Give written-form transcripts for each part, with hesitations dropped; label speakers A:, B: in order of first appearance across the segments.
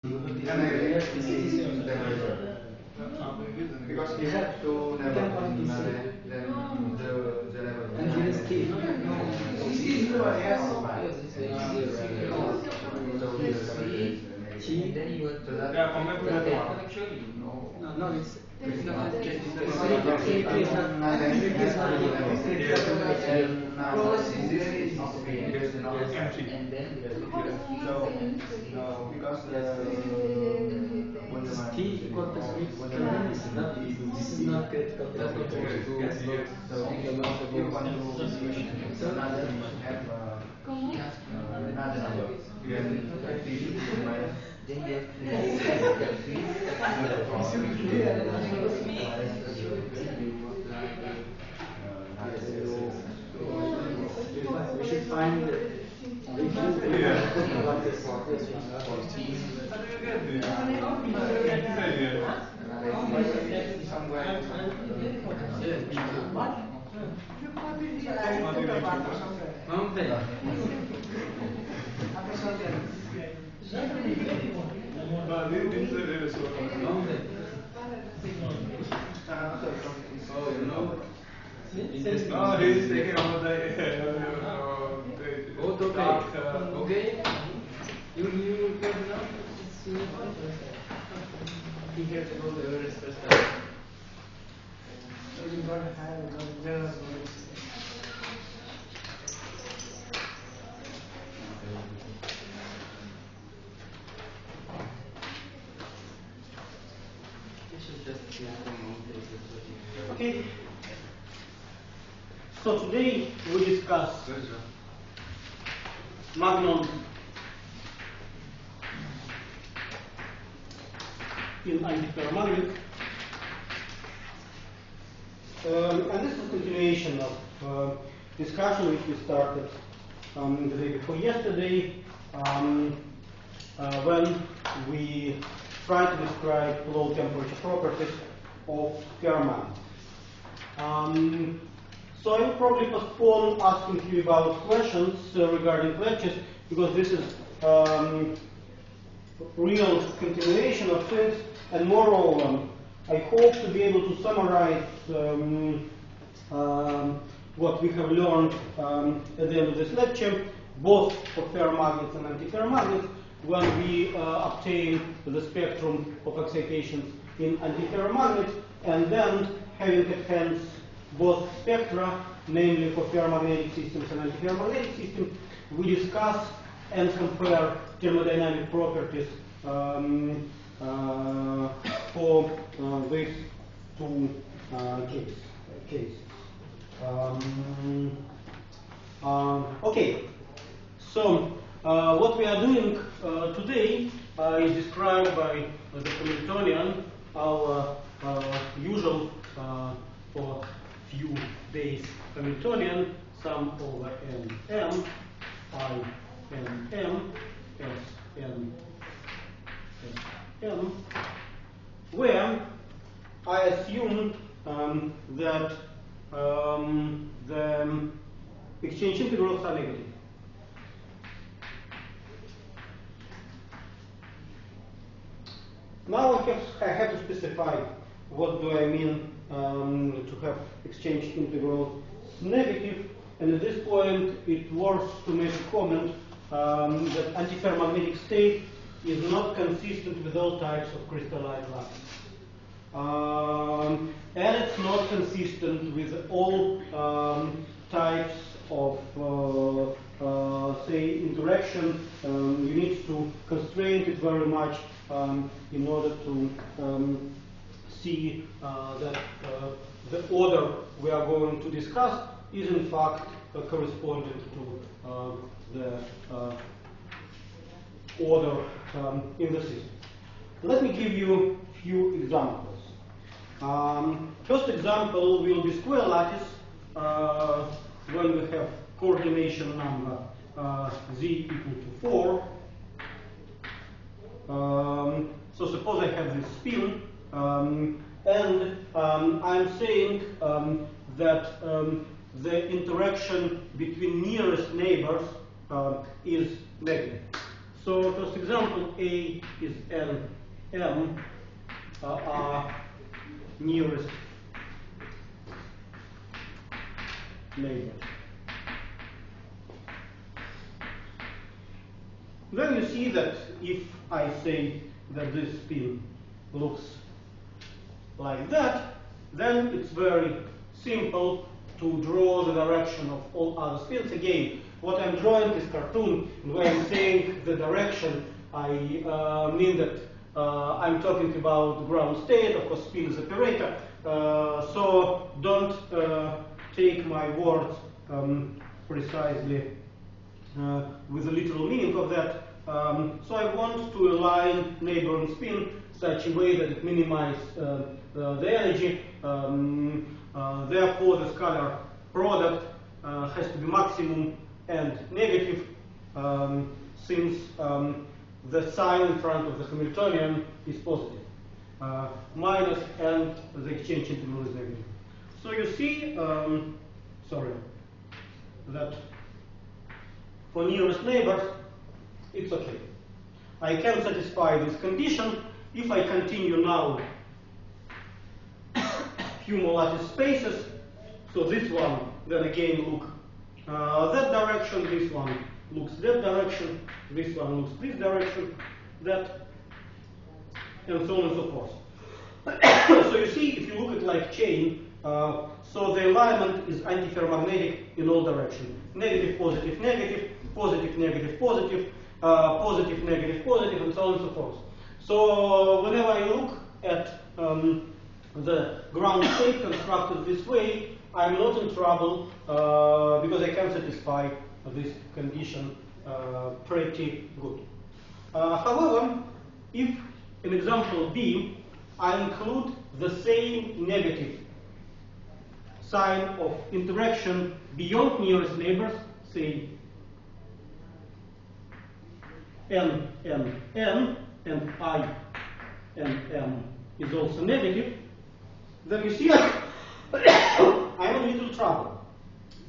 A: Because you have to never then the level. And this key. Then you would actually no, it's and then because T equal to 3 this is not critical. So if you want to another have another number. Then we should find
B: No, he's taking over the
A: okay. You have now? He has to go to Everest first time. So you got to have
C: Okay. So today we discuss Magnons in antiferromagnets, and this is a continuation of discussion which we started the day before yesterday, when we tried to describe low temperature properties of ferromagnets. So I will probably postpone asking you about questions regarding lectures, because this is real continuation of things, and moreover, I hope to be able to summarize what we have learned at the end of this lecture, both for ferromagnets and antiferromagnets, when we obtain the spectrum of excitations in antiferromagnets, and then having at hand both spectra, namely for ferromagnetic systems and antiferromagnetic systems, we discuss and compare thermodynamic properties for these two cases. Okay, so what we are doing today is described by the Hamiltonian, our usual for few days Hamiltonian, sum over nm, I nm, s n sm, where I assumed that the exchange integrals are negative. Now I have to specify what do I mean to have exchange integrals negative, and at this point it worth to make a comment that antiferromagnetic state is not consistent with all types of crystalline lines. And it's not consistent with all types of say interaction. You need to constrain it very much in order to see that the order we are going to discuss is in fact corresponding to the order in the system. Let me give you a few examples. First example will be square lattice when we have coordination number z equal to 4. So suppose I have this spin, and I'm saying that the interaction between nearest neighbors is negative. So first example, A is N, M are nearest neighbors. Then you see that if I say that this spin looks like that, then it's very simple to draw the direction of all other spins. Again, what I'm drawing is cartoon, and when I'm saying the direction, I mean that I'm talking about ground state. Of course, spin is operator, so don't take my words precisely with the literal meaning of that. So I want to align neighboring spin such a way that it minimizes the energy. Therefore, the scalar product has to be maximum and negative, since the sign in front of the Hamiltonian is positive. Minus and the exchange integral is negative. So you see, that for nearest neighbors, it's okay. I can satisfy this condition if I continue now few more lattice spaces. So this one, then again look that direction, this one looks that direction, this one looks this direction, that, and so on and so forth. So you see, if you look at like chain, so the alignment is antiferromagnetic in all directions. Negative, positive, negative, positive, negative, positive, positive, negative, positive, and so on and so forth. So whenever I look at the ground state constructed this way, I'm not in trouble because I can satisfy this condition pretty good. However, if in example B, I include the same negative sign of interaction beyond nearest neighbors, say N, N, N, and I, N, M is also negative, then you see I'm in little trouble,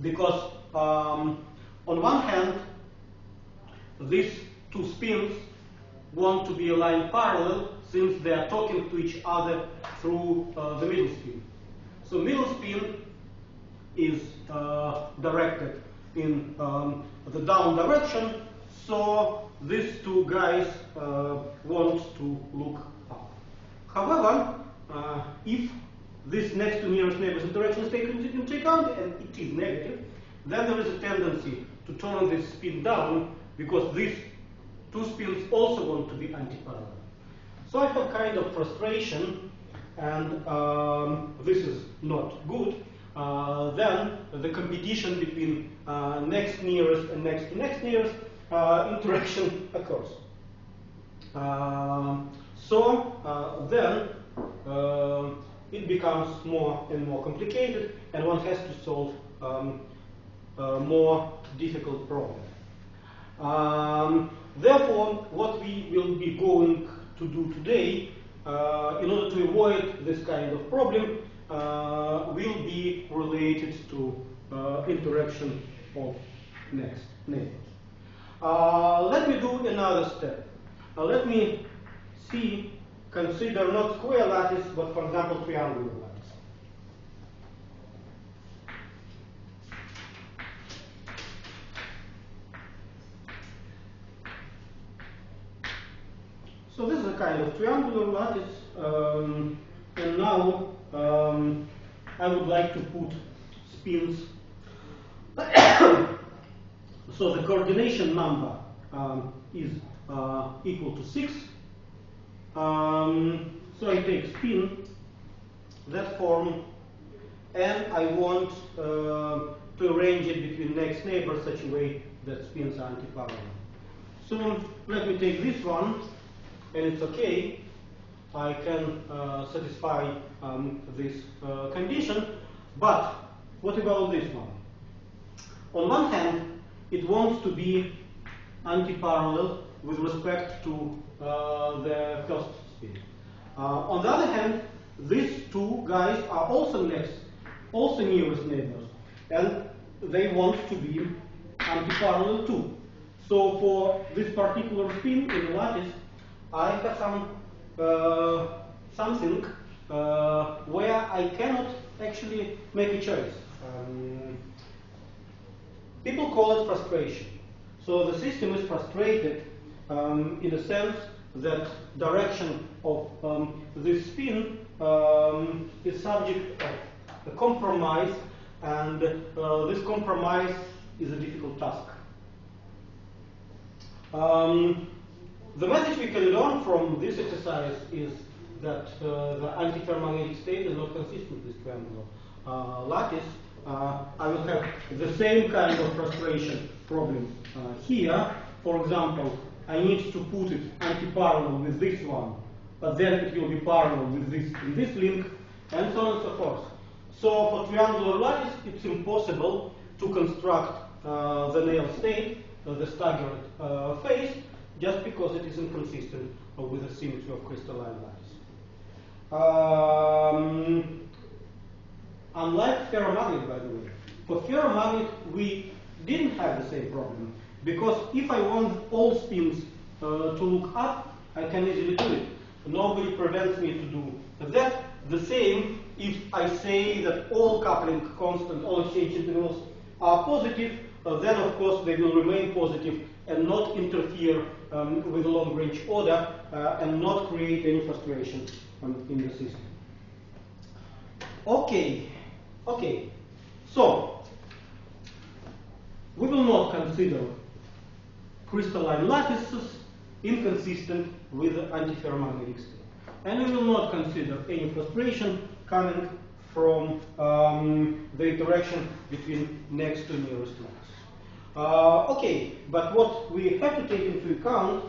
C: because on one hand, these two spins want to be aligned parallel since they are talking to each other through the middle spin. So middle spin is directed in the down direction, so these two guys want to look up. However, if this next to nearest neighbors interaction is taken into account, and it is negative, then there is a tendency to turn this spin down, because these two spins also want to be antiparallel. So I have kind of frustration, and this is not good. Then the competition between next nearest and next to next nearest interaction occurs. Then it becomes more and more complicated, and one has to solve more difficult problems. Therefore, what we will be going to do today, in order to avoid this kind of problem, will be related to interaction of next neighbors. Let me do another step. Let me consider not square lattice, but for example triangular lattice. So this is a kind of triangular lattice, and now I would like to put spins. So the coordination number is equal to 6. So I take spin, that form, and I want to arrange it between next neighbors such a way that spins are antiparallel. So let me take this one, and it's okay. I can satisfy this condition, but what about this one? On one hand, it wants to be antiparallel with respect to the first spin. On the other hand, these two guys are also nearest neighbors, and they want to be antiparallel too. So for this particular spin in the lattice, I have something where I cannot actually make a choice. People call it frustration. So the system is frustrated in the sense that direction of this spin is subject of a compromise, and this compromise is a difficult task. The message we can learn from this exercise is that the antiferromagnetic state is not consistent with triangular lattice. I will have the same kind of frustration problem here. For example, I need to put it anti-parallel with this one, but then it will be parallel with this in this link, and so on and so forth. So for triangular lattice, it's impossible to construct the nail state, the staggered phase, just because it is inconsistent with the symmetry of crystalline lattice. Unlike ferromagnet, by the way, for ferromagnet we didn't have the same problem, because if I want all spins to look up, I can easily do it. Nobody prevents me to do that. The same if I say that all coupling constants, all exchange intervals are positive, then of course they will remain positive and not interfere with the long-range order and not create any frustration in the system. Okay, so we will not consider crystalline lattices inconsistent with the antiferromagnetic state. And we will not consider any frustration coming from the interaction between next to nearest lattice. Okay, but what we have to take into account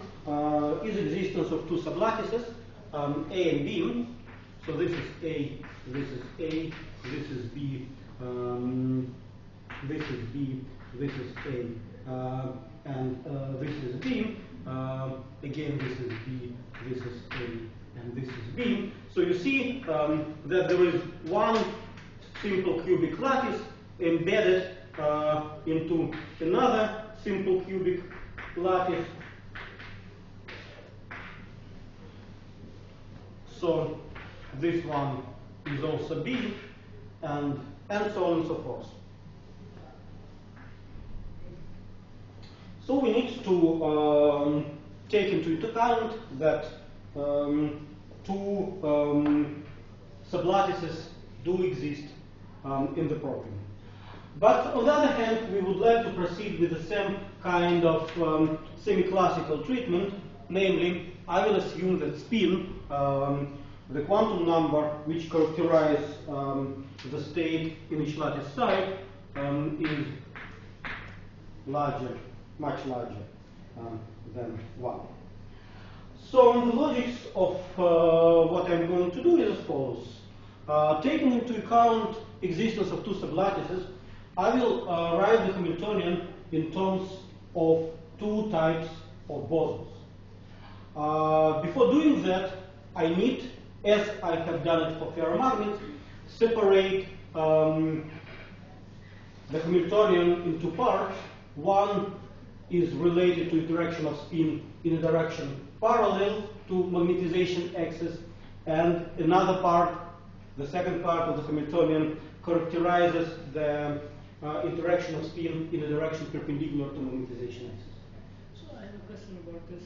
C: is the existence of two sublattices, A and B. So this is A, this is A, this is B, this is B, this is A, and this is B. Again, this is B, this is A, and this is B. So you see that there is one simple cubic lattice embedded into another simple cubic lattice. So this one is also B, and so on and so forth. So we need to take into account that two sublattices do exist in the problem. But on the other hand, we would like to proceed with the same kind of semi-classical treatment, namely, I will assume that spin, the quantum number which characterizes the state in each lattice side, is larger, much larger than 1. So the logic of what I'm going to do is as follows. Taking into account existence of two sublattices, I will write the Hamiltonian in terms of two types of bosons. Before doing that, I need, as I have done it for ferromagnets, separate the Hamiltonian into parts. One is related to interaction of spin in a direction parallel to magnetization axis, and another part, the second part of the Hamiltonian, characterizes the interaction of spin in a direction perpendicular to magnetization axis.
D: So I have a question about this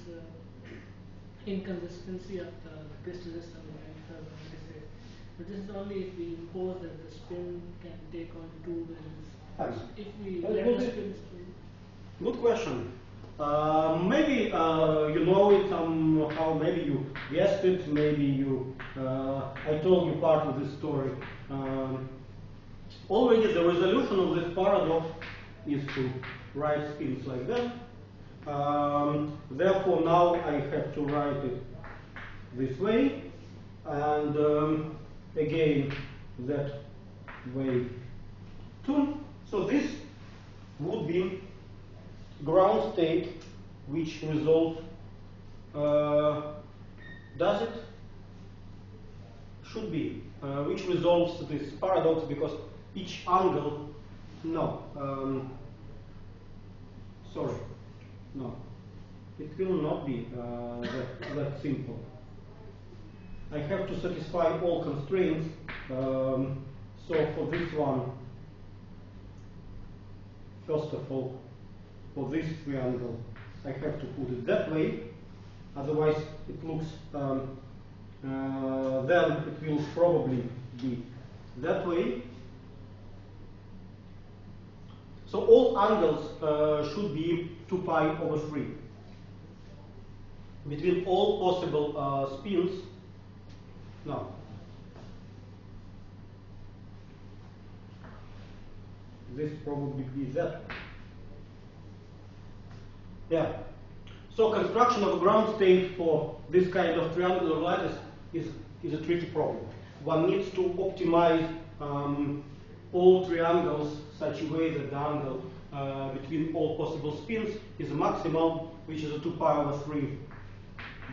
D: inconsistency of the crystal system and ferromagnetic state. But this is only if we impose that the spin can take on two values. If we let the spin spin.
C: Good question. Maybe you know it somehow, maybe you guessed it, maybe you, I told you part of this story. Already the resolution of this paradox is to write spins like that. Therefore now I have to write it this way, and again that way too. So this would be ground state which resolves, does it? Should be, which resolves this paradox, because each angle, no, sorry, No, it will not be that simple. I have to satisfy all constraints. So for this one, first of all, for this triangle, I have to put it that way. Otherwise, it looks, then it will probably be that way. So all angles should be 2 pi over 3. Between all possible spins, no. This probably be that. Yeah. So construction of a ground state for this kind of triangular lattice is a tricky problem. One needs to optimize all triangles such a way that the angle between all possible spins is a maximum, which is a 2 pi over 3.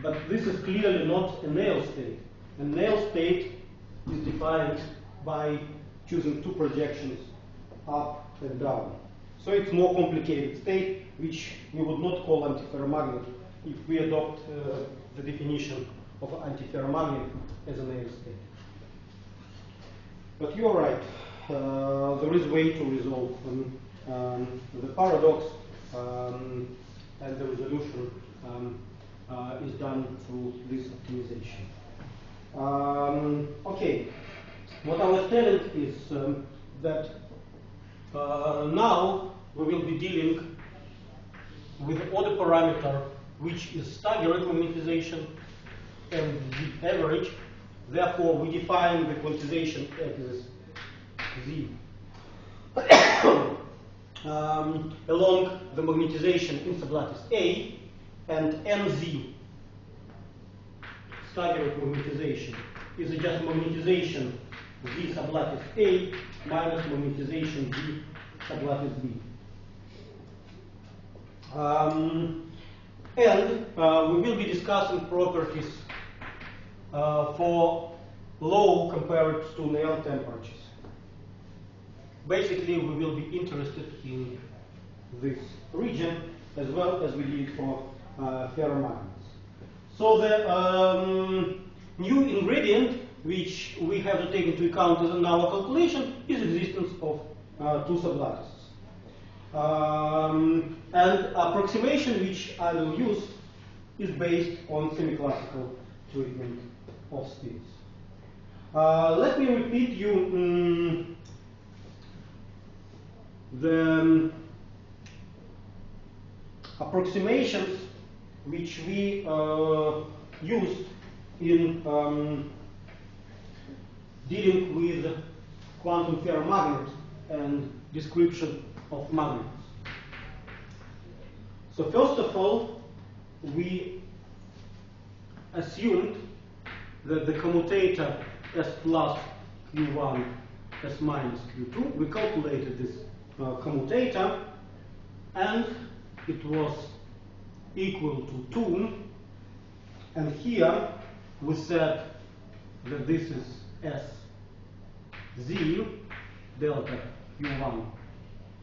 C: But this is clearly not a nail state. A nail state is defined by choosing 2 projections, up and down. So it's more complicated state, which we would not call antiferromagnet if we adopt the definition of antiferromagnet as a nail state. But you're right. There is a way to resolve the paradox, and the resolution is done through this optimization. Okay, what I was telling is that now we will be dealing with the other parameter, which is staggered magnetization and the average. Therefore, we define the quantization as Z along the magnetization in sublattice A, and NZ, staggered magnetization, is just magnetization Z sublattice A minus magnetization Z sublattice B. And we will be discussing properties for low compared to nail temperatures. Basically, we will be interested in this region as well as we did for ferromagnets. So the new ingredient which we have to take into account in our calculation is existence of 2 sublattices. And approximation which I will use is based on semi-classical treatment of spins. Let me repeat you the approximations which we used in dealing with quantum ferromagnet and description of magnets. So first of all, we assumed that the commutator S plus Q1, S minus Q2, we calculated this commutator, and it was equal to 2, and here we said that this is S Z delta Q1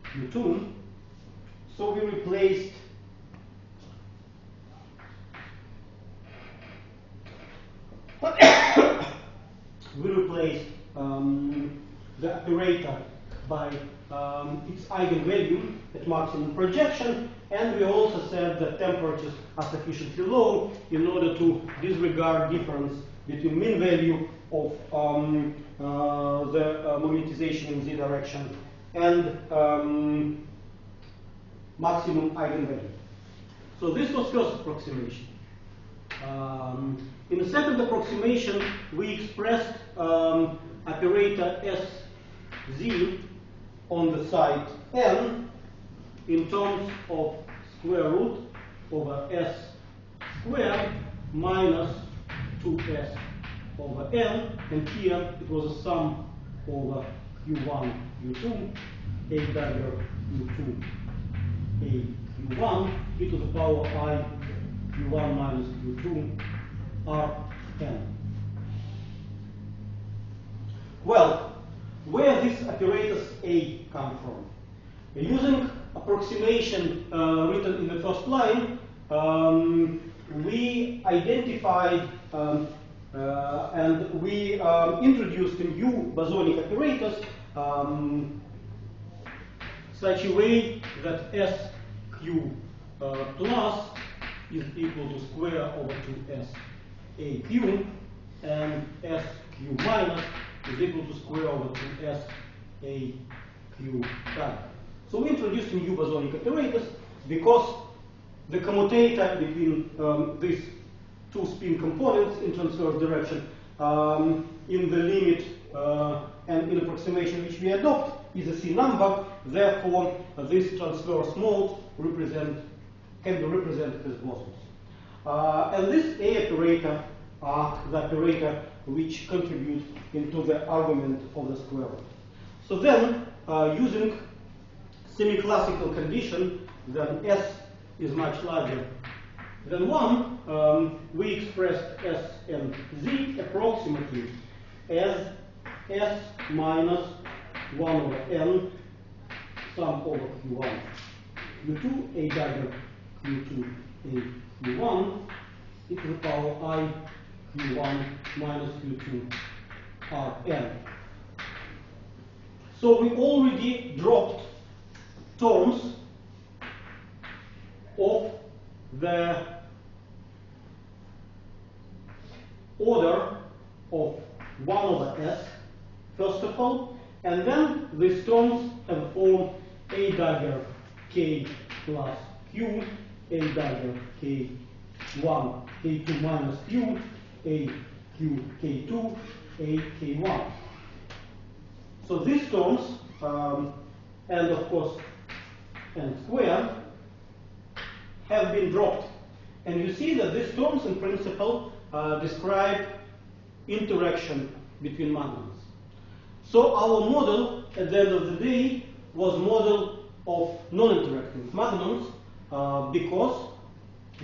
C: Q2, so we replaced the operator by its eigenvalue at maximum projection, and we also said that temperatures are sufficiently low in order to disregard difference between mean value of the magnetization in Z direction and maximum eigenvalue. So this was first approximation. In the second approximation, we expressed operator SZ on the side n in terms of square root over S squared minus 2S over n, and here it was a sum over Q1, Q2, A dagger Q2, A Q1, e to the power I Q1 minus Q2 Rn. Well, where these operators A come from? Using approximation written in the first line, we identified and we introduced new bosonic operators such a way that SQ plus is equal to square over 2S AQ, and SQ minus is equal to square over 2S AQ prime. So we introduced new bosonic operators because the commutator between these two spin components in transverse direction in the limit and in approximation which we adopt is a C number. Therefore, this transverse mode can be represented as bosons. And this A operator are the operator which contribute into the argument of the square root. So then, using semi-classical condition, then S is much larger than 1, we expressed S and Z approximately as S minus 1 over N sum over Q1, Q2, A dagger, Q2, A, Q1, e to the power I, Q1 minus Q2, Rn. So we already dropped terms of the order of 1 over S, first of all, and then these terms have formed A dagger K plus Q, A dagger K1, K2 minus Q, A Q K2, A K1. So these terms, and of course n squared, have been dropped. And you see that these terms in principle describe interaction between magnons. So our model at the end of the day was model of non-interacting magnons because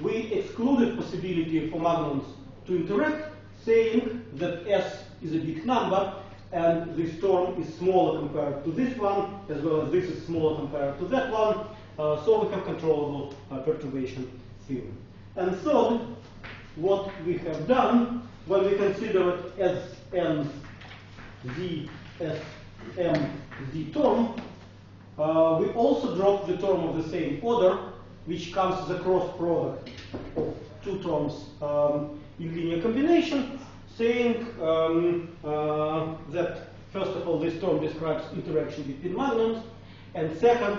C: we excluded possibility for magnons to interact, saying that S is a big number and this term is smaller compared to this one, as well as this is smaller compared to that one. So we have controllable perturbation theory. And third, what we have done when we consider it as n z s m z term, we also drop the term of the same order, which comes as a cross product of two terms in linear combination, saying that first of all this term describes interaction between magnons, and second,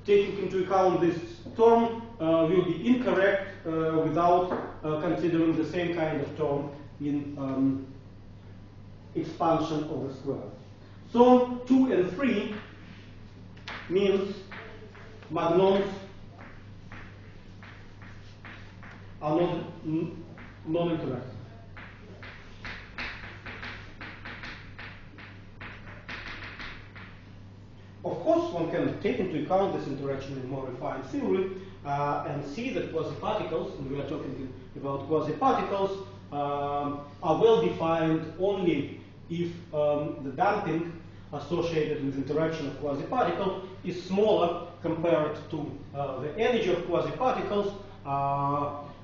C: taking into account this term will be incorrect without considering the same kind of term in expansion of the square. So 2 and 3 means magnons are not non-interactive. Of course, one can take into account this interaction in more refined theory and see that quasi-particles, and we are talking about quasi-particles, are well defined only if the damping associated with interaction of quasi-particle is smaller compared to the energy of quasi-particles.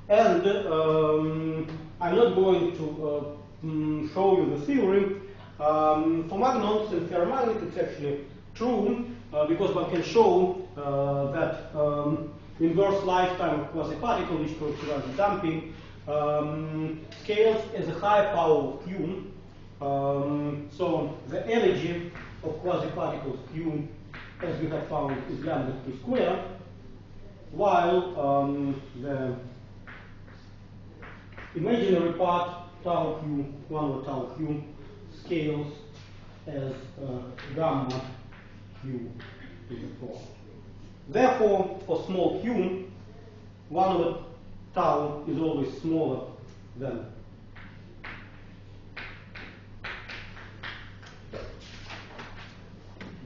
C: And I'm not going to show you the theory. For magnons and ferromagnets, it's actually true because one can show that inverse lifetime of quasi-particle, which characterizes damping, scales as a higher power of Q. So the energy of quasi-particles Q, as we have found, is lambda 2 square, while the imaginary part, tau Q, 1 over tau Q, scales as gamma Q to the 4. Therefore, for small q, 1 over tau is always smaller than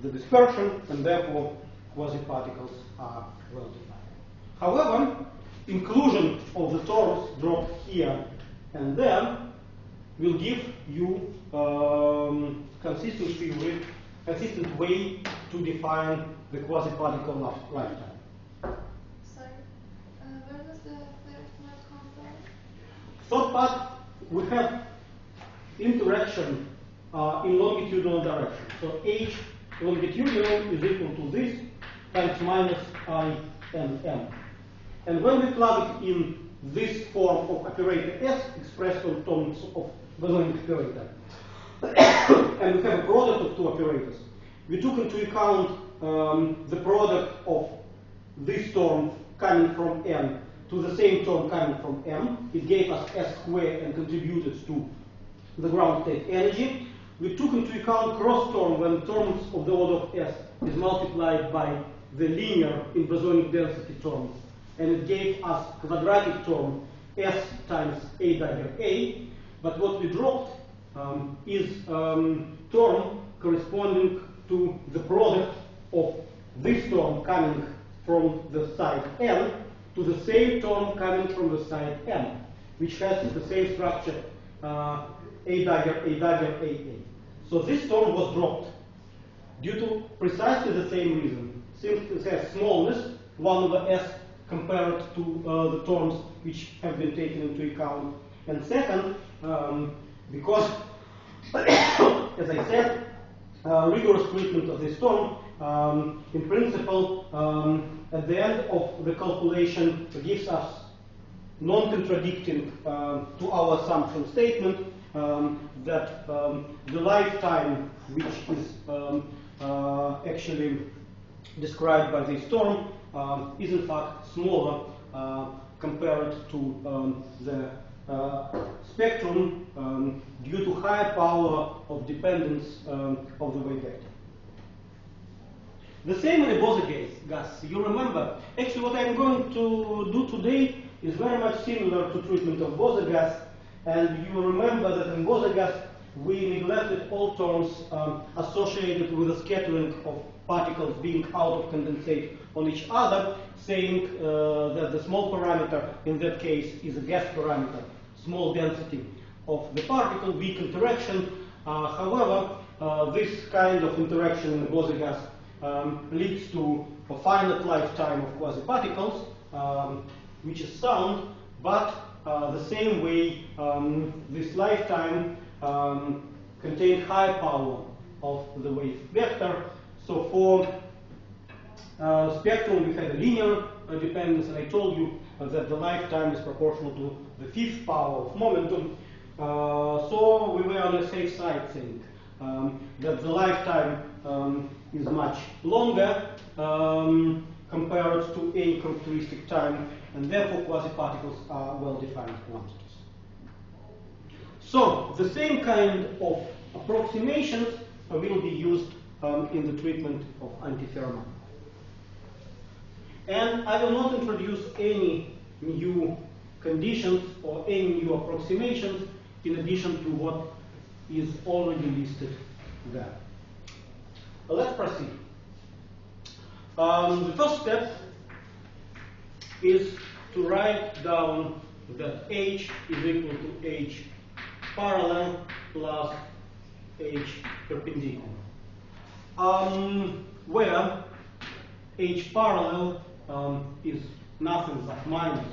C: the dispersion, and therefore quasi-particles are well defined. However, inclusion of the terms dropped here and there will give you consistent way to define the quasi-particle lifetime.
E: Sorry, where does the third part come from?
C: Third part, we have interaction in longitudinal direction. So h longitudinal is equal to this times minus I and m. And when we plug it in this form of operator S expressed in terms of bosonic operator, and we have a product of two operators, we took into account the product of this term coming from M to the same term coming from M. It gave us S squared and contributed to the ground state energy. We took into account cross term when terms of the order of S is multiplied by the linear in bosonic density terms, and it gave us quadratic term S times A dagger A. But what we dropped is term corresponding to the product of this term coming from the side N to the same term coming from the side M, which has the same structure A dagger, AA. So this term was dropped due to precisely the same reason. Since it has smallness, 1 over S compared to the terms which have been taken into account. And second, because, as I said, rigorous treatment of this term, in principle, at the end of the calculation, gives us non-contradicting to our assumption statement that the lifetime, which is actually described by this term, is in fact smaller compared to the spectrum due to higher power of dependence of the wave vector. The same in the Bose gas. You remember, actually what I'm going to do today is very much similar to treatment of Bose gas, and you remember that in Bose gas we neglected all terms associated with the scattering of particles being out of condensate on each other, saying that the small parameter in that case is a gas parameter, small density of the particle, weak interaction. However, this kind of interaction in the Bose gas leads to a finite lifetime of quasi-particles, which is sound, but the same way this lifetime contained high power of the wave vector. So for spectrum we had a linear dependence, and I told you that the lifetime is proportional to the fifth power of momentum. So we were on the safe side saying that the lifetime is much longer compared to any characteristic time, and therefore quasi-particles are well-defined quantities. So the same kind of approximations will be used in the treatment of antiferromagnets. And I will not introduce any new conditions or any new approximations in addition to what is already listed there. But let's proceed. The first step is to write down that H is equal to H parallel plus H perpendicular, where H parallel is nothing but minus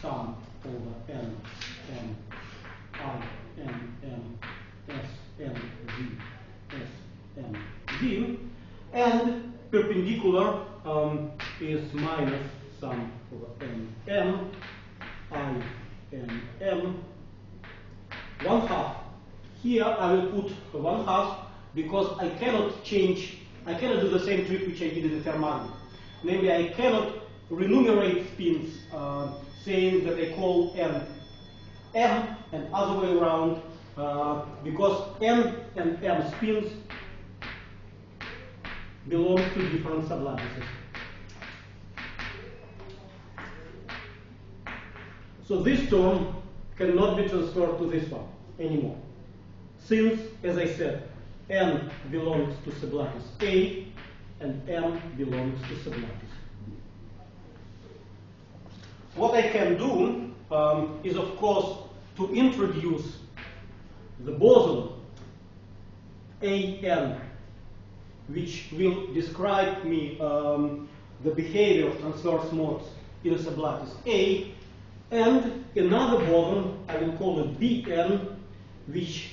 C: sum over N, M, I, N, M, S, N, V, S, N, V, and perpendicular is minus sum over N, M, I, N, M, 1/2. Here I will put 1/2 because I cannot change, I cannot do the same trick which I did in the ferromagnet. Namely, I cannot renumerate spins saying that I call N M and other way around because N and M spins belong to different sublattices. So this term cannot be transferred to this one anymore, since, as I said, N belongs to sublattice A and M belongs to sublattice B. What I can do is, of course, to introduce the boson AN which will describe me the behavior of transverse modes in a sublattice A, and another boson, I will call it Bn, which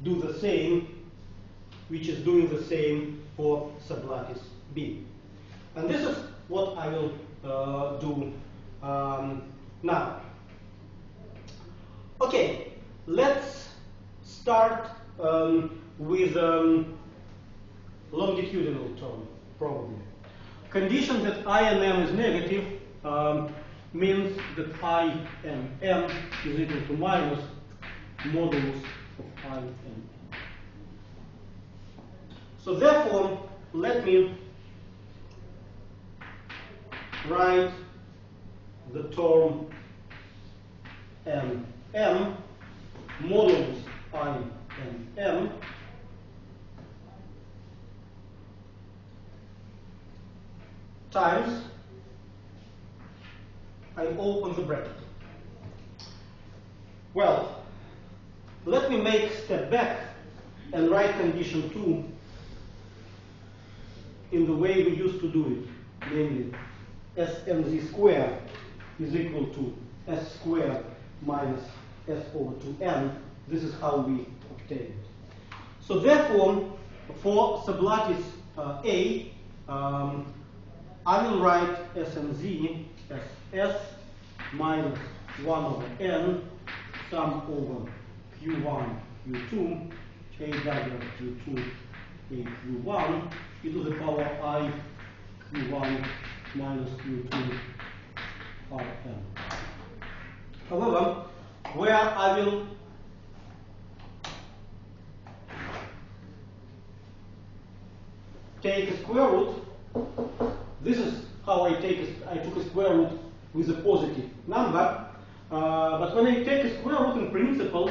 C: is doing the same for sublattice B. And this is what I will do now. Okay, let's start with longitudinal term, probably. Condition that I and m is negative means that I and m is equal to minus modulus of I and m. So therefore, let me write the term m modulus I and m times, I open the bracket. Well, let me make a step back and write condition 2 in the way we used to do it, namely smz squared is equal to s squared minus s over 2n. This is how we obtain it. So therefore, for sublattice A, I will write smz as s minus 1 over n sum over q1, q2, a dagger q2, a q1, e to the power I q1 minus q2 rn. However, where I will take a square root, this is how I took a square root with a positive number, but when I take a square root in principle,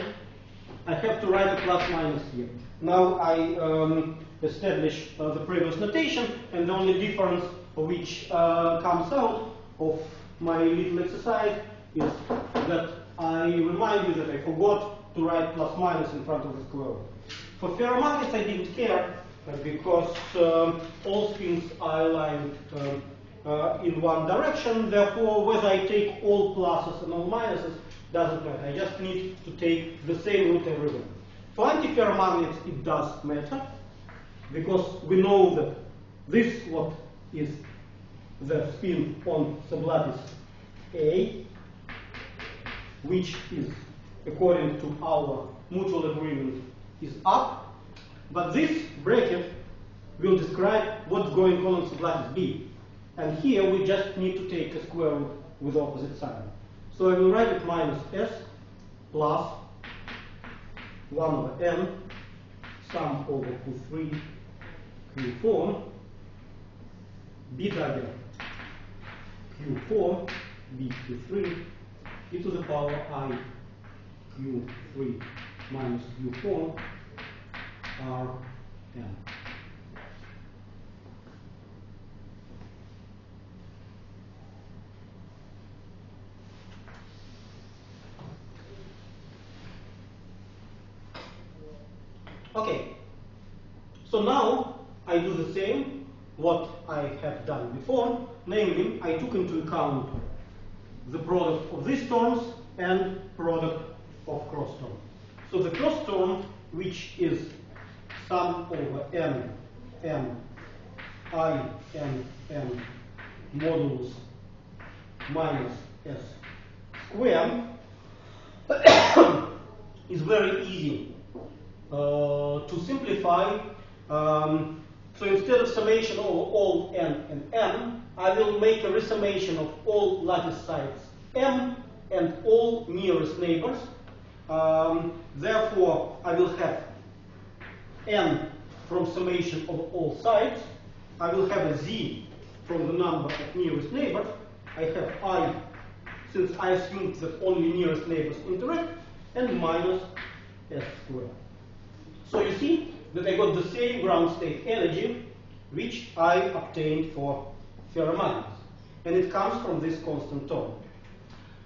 C: I have to write a plus minus here. Now I establish the previous notation, and the only difference which comes out of my little exercise is that I remind you that I forgot to write plus minus in front of the square root. For ferromagnets I didn't care, because all spins are aligned in one direction. Therefore, whether I take all pluses and all minuses doesn't matter. I just need to take the same root everywhere. For antiferromagnets, it does matter, because we know that this what is the spin on sublattice A, which is, according to our mutual agreement, is up. But this bracket will describe what's going on sublattice B. And here we just need to take a square root with opposite sign. So I will write it minus s plus 1 over n sum over q3, q4, b dagger q4, b q3, e to the power I q3 minus q4 r n. Okay, so now I do the same what I have done before, namely I took into account the product of these terms and product of cross term. So the cross term, which is sum over n I n modulus minus s squared, is very easy to simplify. So instead of summation over all n and m, I will make a resummation of all lattice sides m and all nearest neighbors. Therefore, I will have n from summation of all sides. I will have a z from the number of nearest neighbors. I have I, since I assumed that only nearest neighbors interact, and minus s squared. So you see that I got the same ground state energy which I obtained for ferromagnets. And it comes from this constant term.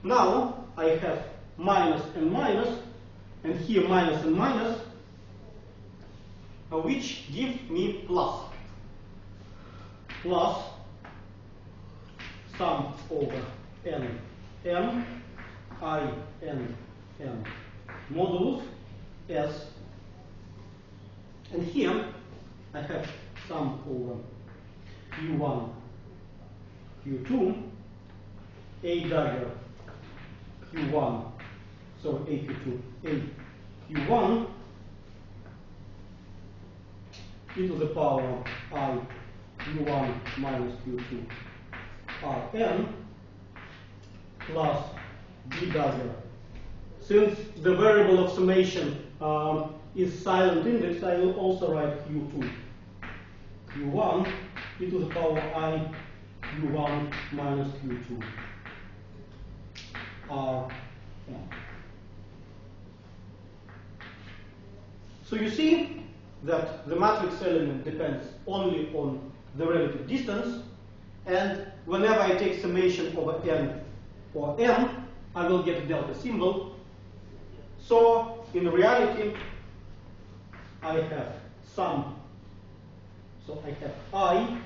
C: Now I have minus, and here minus and minus, which give me plus. plus sum over n m I n m modulus s, and here I have sum over q1 q2 a dagger q1, so a q2 a q1 e to the power I q1 minus q2 Rn plus b dagger. Since the variable of summation is silent index, I will also write q2 q1 e to the power I q1 minus q2 Rn. So you see that the matrix element depends only on the relative distance, and whenever I take summation over n or m, I will get a delta symbol. So in reality, I have sum. So I have I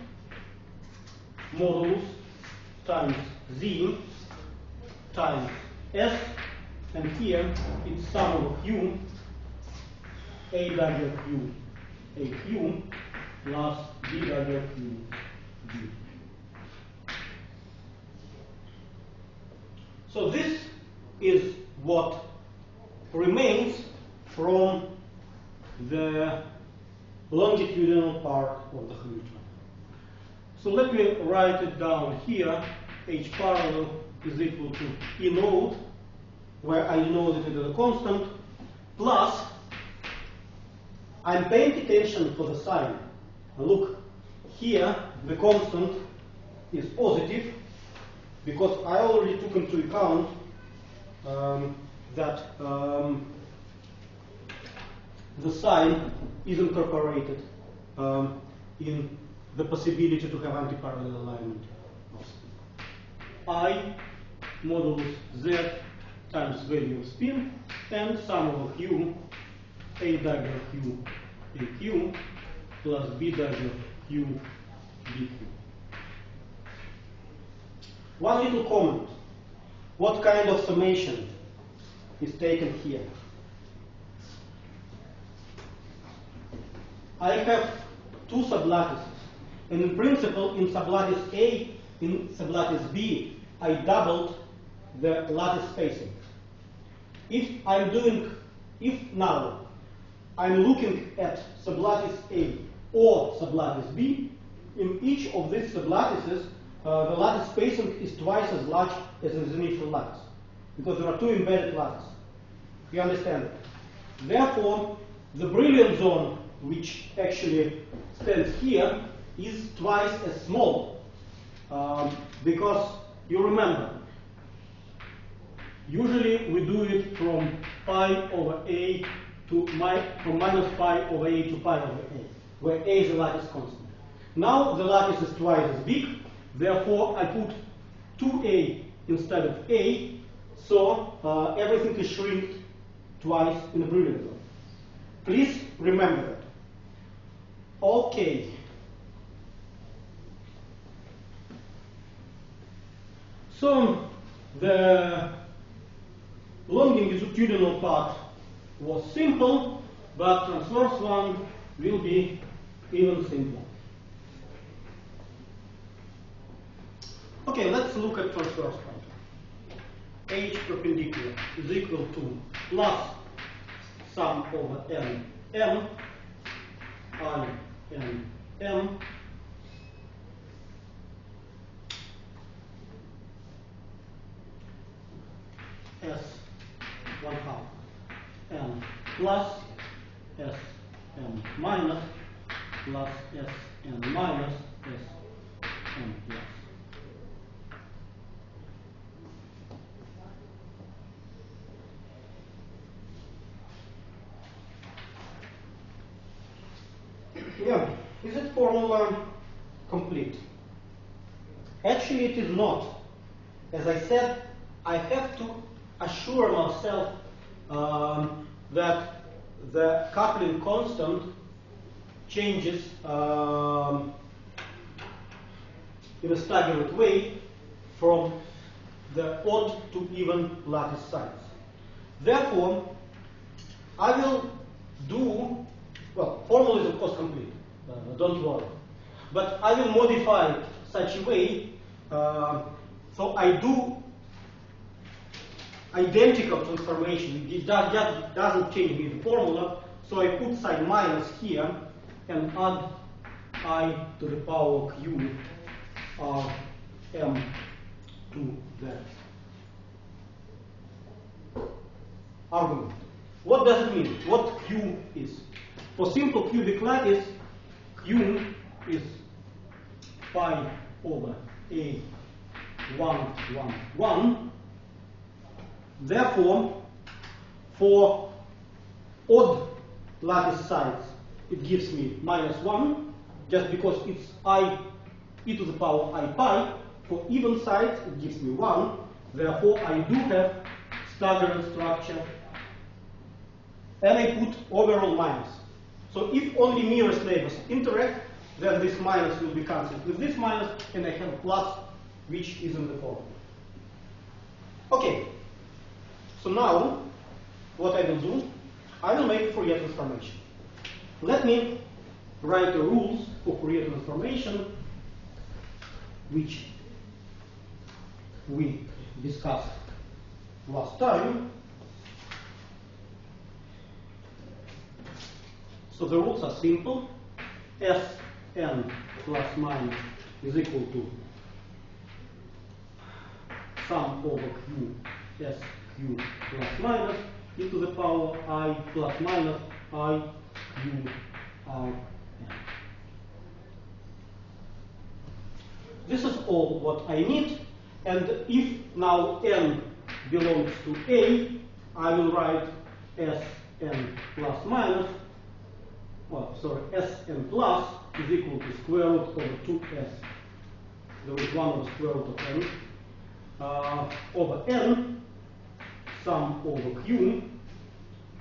C: modulus times z times s, and here it's sum over q, a dagger q, a q plus b dagger q, b. So this is what remains from the longitudinal part of the Hamilton. So let me write it down here. H parallel is equal to E node, where I know that it is a constant, plus I'm paying attention for the sign. Look, here the constant is positive, because I already took into account that the sign is incorporated in the possibility to have antiparallel alignment of spin. I modulus z times value of spin and sum over q, a dagger q, a q plus b dagger q, bq. One little comment. What kind of summation is taken here? I have two sublattices, and in principle, in sublattice A, in sublattice B, I doubled the lattice spacing. If now I'm looking at sublattice A or sublattice B, in each of these sublattices, the lattice spacing is twice as large as in the initial lattice, because there are two embedded lattices. You understand that? Therefore, the brilliant zone, which actually stands here, is twice as small, because you remember, usually we do it from pi over a to from minus pi over a to pi over a, where a is the lattice constant. Now the lattice is twice as big, therefore I put 2a instead of a, so everything is shrinked twice in the brilliant zone. Please remember that. Okay. So the longitudinal part was simple, but transverse one will be even simpler. Okay, let's look at transverse part. H perpendicular is equal to plus sum over n m I n m s 1/2 n plus s n minus plus s n minus s n plus. Yeah, is it formula complete? Actually, it is not. As I said, I have to assure myself that the coupling constant changes in a staggered way from the odd to even lattice size. Therefore, I will do, well, formula is of course complete, don't worry. But I will modify it such a way, so I do identical transformation. It just doesn't change with the formula, so I put sign minus here and add I to the power q m to the argument. What does it mean? What q is? For simple cubic lattice, q is pi over a 1, 1, 1. Therefore, for odd lattice size, it gives me -1, just because it's e to the power I pi. For even sides, it gives me 1. Therefore, I do have staggered structure. And I put overall minus. So if only nearest neighbors interact, then this minus will be cancelled with this minus, and I have plus, which is in the formula. Okay. So now, what I will do, I will make Fourier transformation. Let me write the rules for Fourier transformation, which we discussed last time. So the rules are simple. Sn plus minus is equal to sum over q sq plus minus e to the power I plus minus I q r n. This is all what I need, and if now n belongs to A, I will write Sn plus minus, Sn plus is equal to square root over 2s. There is 1 over square root of n over n, sum over q,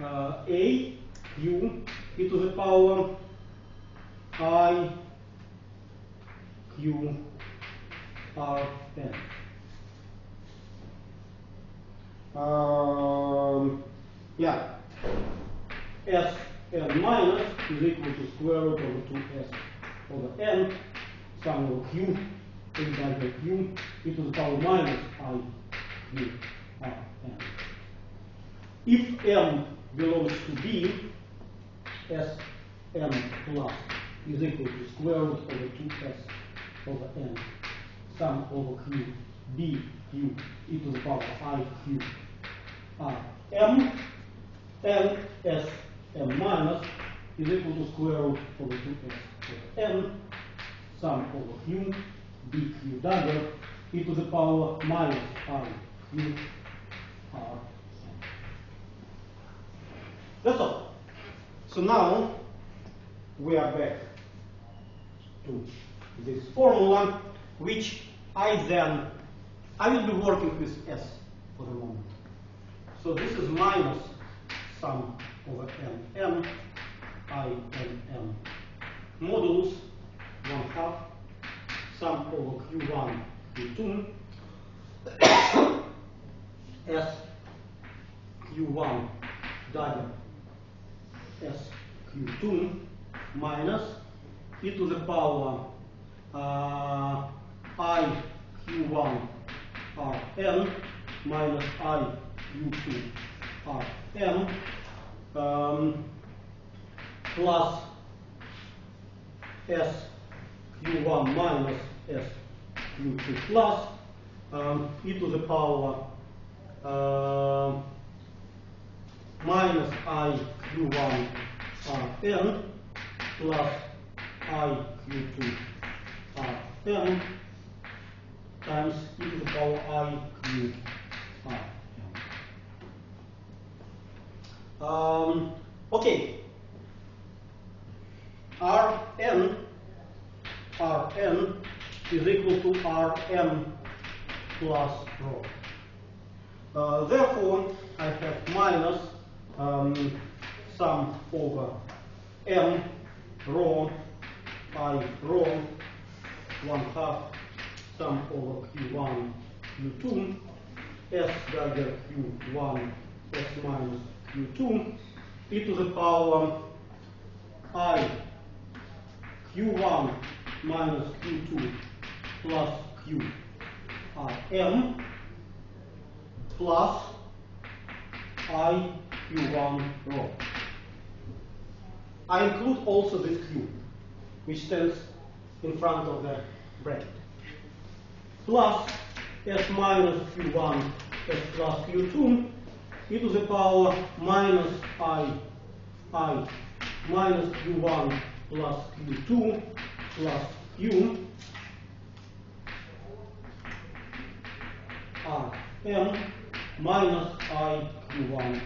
C: a q e to the power I q r n. Yeah, Sn minus is equal to square root over 2s over n, sum over q, a divided q, e to the power minus I q r n. If m belongs to B, Sn plus is equal to square root over 2s over n, sum over q, b q e to the power I q r m, and Sn minus is equal to square root over 2s over n, sum over q, b q dagger e to the power minus I q r n. That's all. So now we are back to this formula, which I will be working with S for the moment. So this is minus sum over n I n m modulus 1/2 sum over q1 q2 s q1 dagger s q2 minus e to the power I q1 r n minus I q2 r n plus s q1 minus s q2 plus e to the power minus I q1 r n plus I q2 r n times e to the power I q r n. Okay. Rn is equal to Rm plus rho. Therefore, I have minus sum over m rho I rho 1/2 sum over Q1, Q2, S dagger Q1, S minus Q2, e to the power I Q1 minus Q2 plus Q M plus I Q1 rho. I include also this Q, which stands in front of the bracket, plus S minus Q1 S plus Q2 e to the power minus I minus Q1 plus Q2 plus Q M minus I Q1.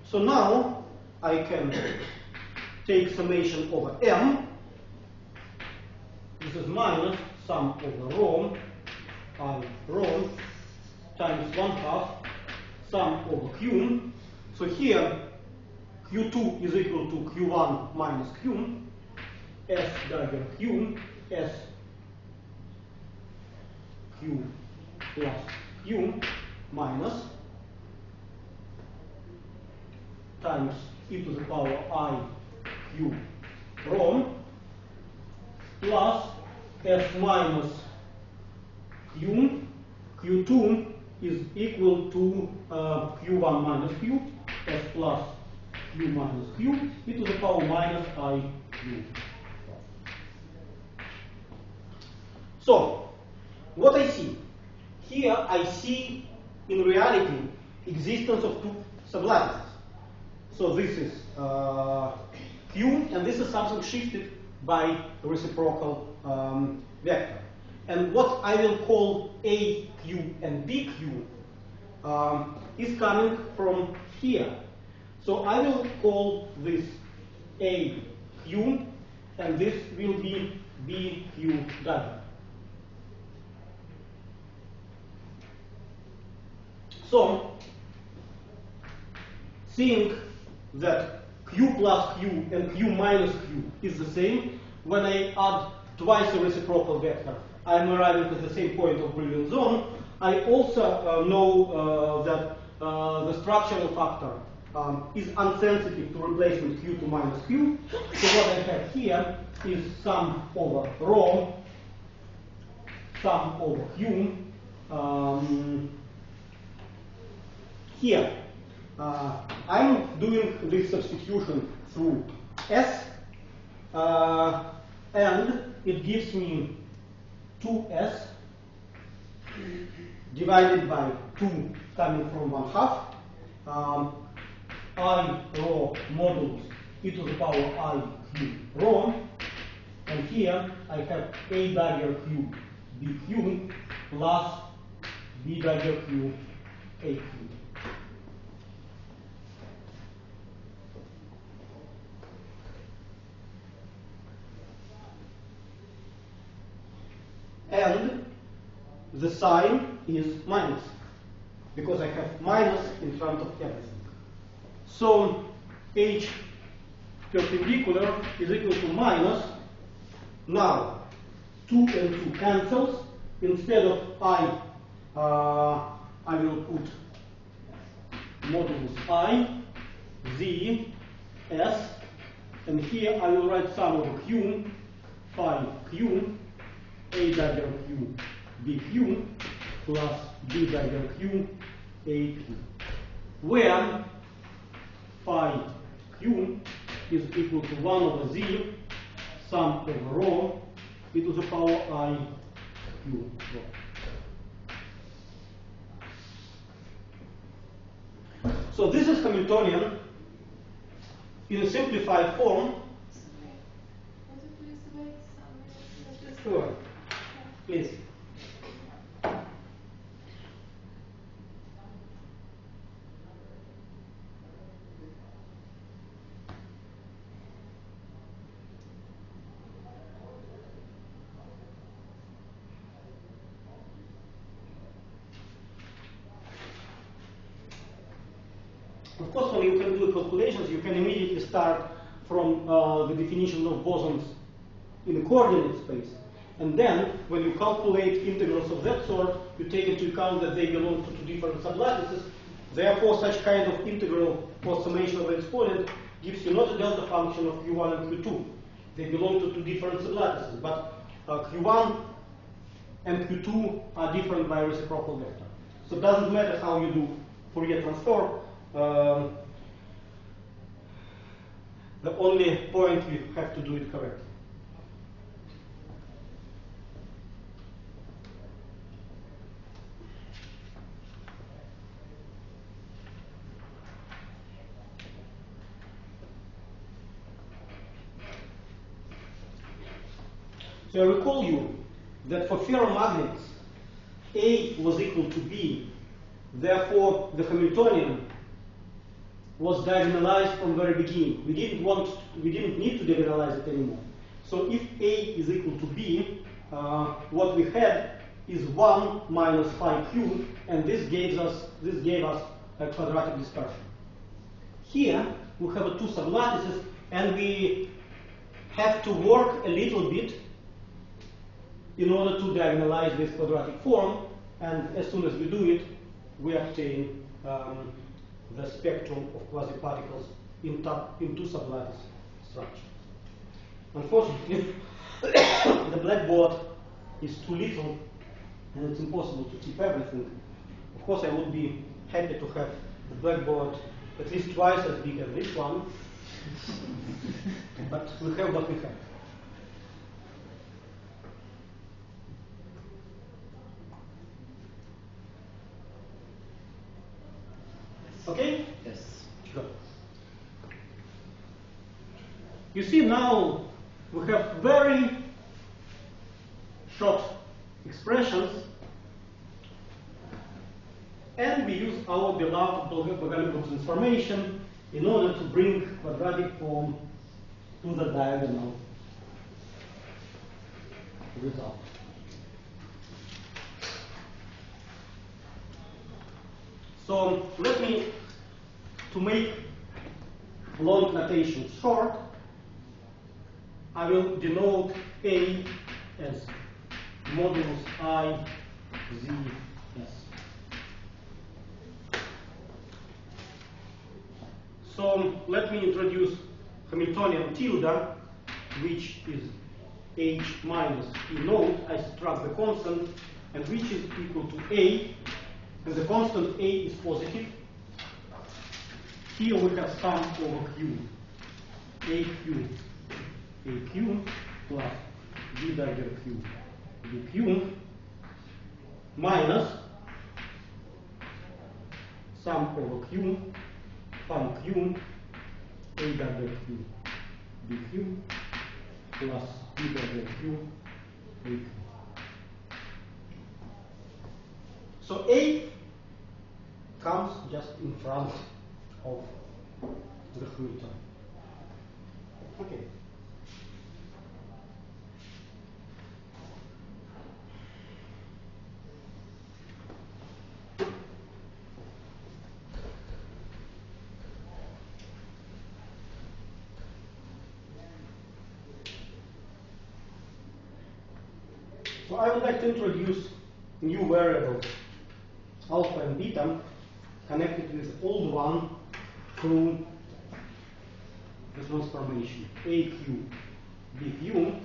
C: So now I can take summation over M. This is minus sum over rho, I rho, times 1/2 sum over Q. So here Q2 is equal to Q1 minus Q, S dagger Q, S Q plus Q minus times e to the power I Q rho plus S minus Q, Q2 is equal to Q1 minus Q, S plus Q minus Q, e to the power minus I Q. So, what I see? Here I see, in reality, existence of two sublattices. So this is Q, and this is something shifted by reciprocal vector. And what I will call AQ and BQ is coming from here. So I will call this AQ, and this will be BQ dagger. So, seeing that Q plus Q and Q minus Q is the same, when I add twice a reciprocal vector, I am arriving at the same point of Brillouin zone. I also know that the structural factor is unsensitive to replacement Q2 minus Q. So what I have here is sum over rho, sum over Q. Here, I'm doing this substitution through S, and it gives me 2S divided by 2 coming from 1/2. I rho modulus e to the power I Q rho, and here I have A dagger Q BQ plus B dagger Q AQ. And the sign is minus, because I have minus in front of everything. So H perpendicular is equal to minus. Now 2 and 2 cancels. Instead of I will put modulus I, Z, S, and here I will write sum over Q, phi Q, A dagger Q, BQ, plus B dagger Q, AQ, where phi Q is equal to 1 over Z, sum over rho, e to the power I Q rho. So this is Hamiltonian in a simplified form.
E: Would you please wait some minutes?
C: Sure. Please. Of course, when you can do calculations, you can immediately start from the definition of bosons in the coordinate space. And then, when you calculate integrals of that sort, you take into account that they belong to two different sublattices. Therefore, such kind of integral or summation of exponent gives you not a delta function of Q1 and Q2. They belong to two different sublattices, but Q1 and Q2 are different by reciprocal vector. So it doesn't matter how you do Fourier transform. The only point you have to do it correctly. So I recall you that for ferromagnets, A was equal to B. Therefore, the Hamiltonian was diagonalized from the very beginning. We didn't need to diagonalize it anymore. So if A is equal to B, what we had is 1 minus phi q, and this gave us a quadratic dispersion. Here we have two sublattices, and we have to work a little bit in order to diagonalize this quadratic form, and as soon as we do it, we obtain the spectrum of quasi-particles in two sublattice structure. Unfortunately, the blackboard is too little, and it's impossible to keep everything. Of course, I would be happy to have the blackboard at least twice as big as this one, but we have what we have. Okay?
A: Yes.
C: Good. You see, now we have very short expressions, and we use our beloved Bogoliubov transformation in order to bring quadratic form to the diagonal result. So let me, to make long notation short, I will denote A as modulus I Z S. So let me introduce Hamiltonian tilde, which is H minus E naught. I subtract the constant, and which is equal to A, and the constant A is positive. Here we have sum over Q, AQ plus d dagger Q, dQ, minus sum over Q, from Q, A dagger Q, dQ, plus d dagger Q, AQ. So A comes just in front of the Hamiltonian. Okay. So I would like to introduce new variables, alpha and beta, connected with old one through the transformation AQ BQ.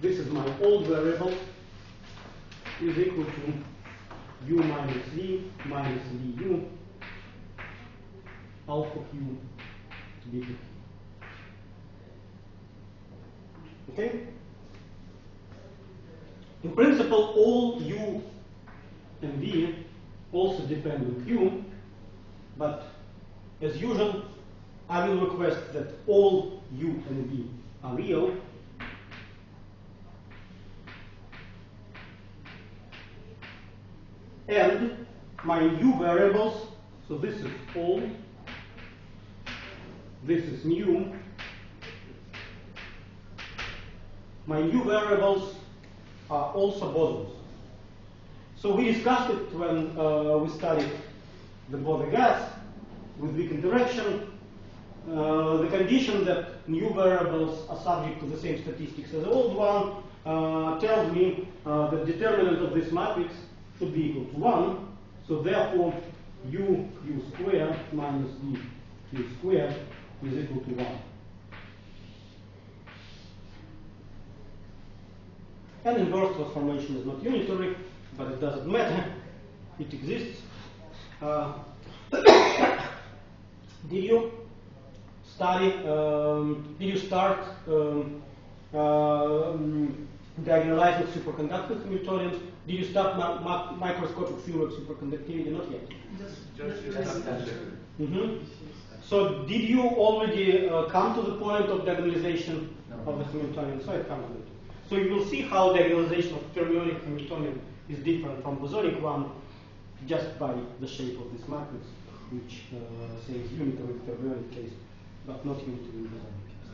C: This is my old variable, is equal to U minus V minus VU alpha Q beta Q. Okay? In principle, all U and V also depend on Q, but as usual, I will request that all U and V are real. And my U variables, so this is old, this is new. My U variables are also bosons. So we discussed it when we studied the Bode gas with weak interaction. The condition that new variables are subject to the same statistics as the old one tells me the determinant of this matrix should be equal to 1. So therefore, u q squared minus v q squared is equal to 1. And inverse transformation is not unitary, but it doesn't matter. It exists. Did you study? Did you start diagonalizing superconducting Hamiltonians? Did you start microscopic theory of superconductivity? Not yet. So did you already come to the point of diagonalization of the Hamiltonian? So it comes later. So you will see how diagonalization of fermionic Hamiltonian is different from bosonic one just by the shape of this matrix, which says unitary in fermionic case, but not unitary in bosonic case.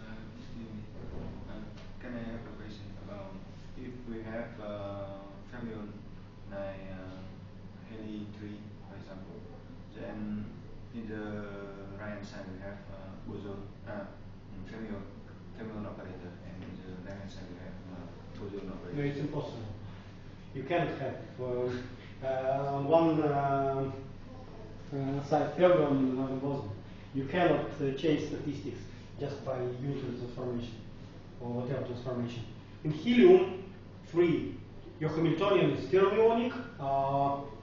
B: Can I have a question about if we have fermion heli 3, for example, then in the right hand side we have boson fermion operator, and in the left hand side we have boson operator.
C: No, it's impossible. You cannot have one side fermion and another boson. You cannot change statistics just by unitary transformation or whatever transformation. In helium 3, your Hamiltonian is fermionic,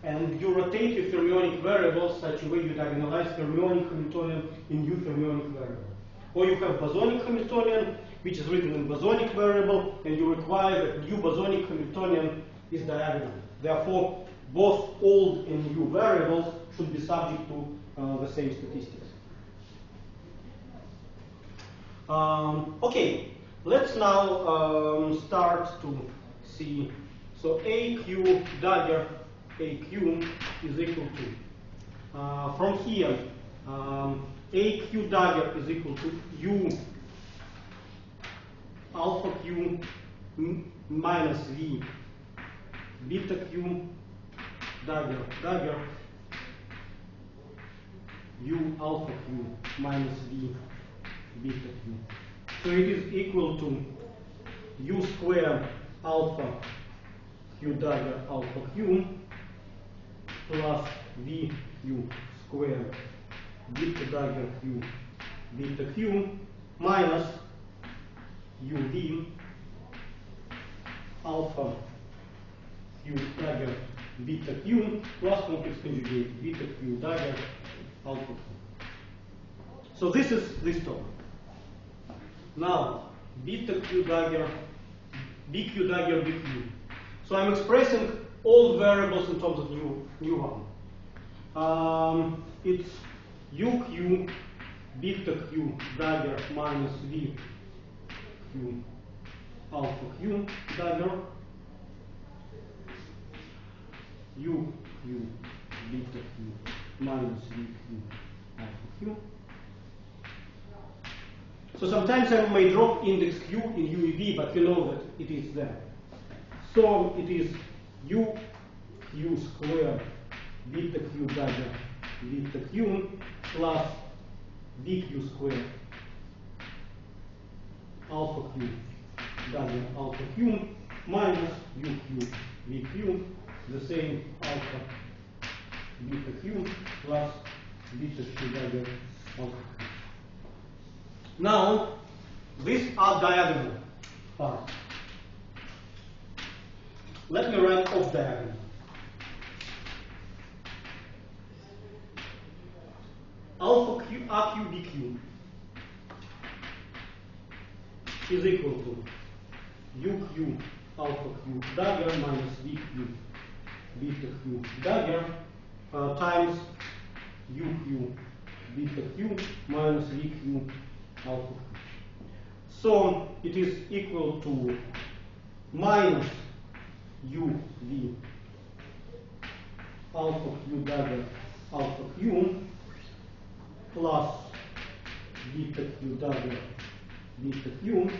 C: and you rotate your fermionic variables such a way you diagonalize fermionic Hamiltonian in new fermionic variable. Or you have bosonic Hamiltonian, which is written in bosonic variable, and you require that new bosonic Hamiltonian is diagonal. Therefore, both old and new variables should be subject to the same statistics. Okay, let's now start to see. So AQ dagger AQ is equal to, from here, AQ dagger is equal to U alpha Q minus V beta Q dagger U alpha Q minus V beta Q. So it is equal to U squared alpha Q dagger alpha Q plus V Q squared beta dagger Q beta Q minus UV alpha Q dagger beta Q plus complex conjugate beta Q dagger alpha Q. So this is this term. Now beta Q dagger BQ dagger BQ. So I'm expressing all variables in terms of new one. It's UQ beta Q dagger minus V Q alpha Q dagger UQ beta Q minus V Q alpha Q. So sometimes I may drop index Q in UEV, but you know that it is there. So it is UQ squared beta Q dagger beta Q plus BQ squared alpha Q dagger alpha Q minus UQ BQ, the same alpha beta Q plus beta Q dagger alpha Q. Now, these are diagonal parts. Let me write off diagonal. Alpha Q RQ BQ is equal to UQ alpha Q dagger minus VQ beta Q dagger times UQ beta Q minus VQ alpha Q. So it is equal to minus UV alpha Q dagger alpha Q plus beta Q dagger beta Q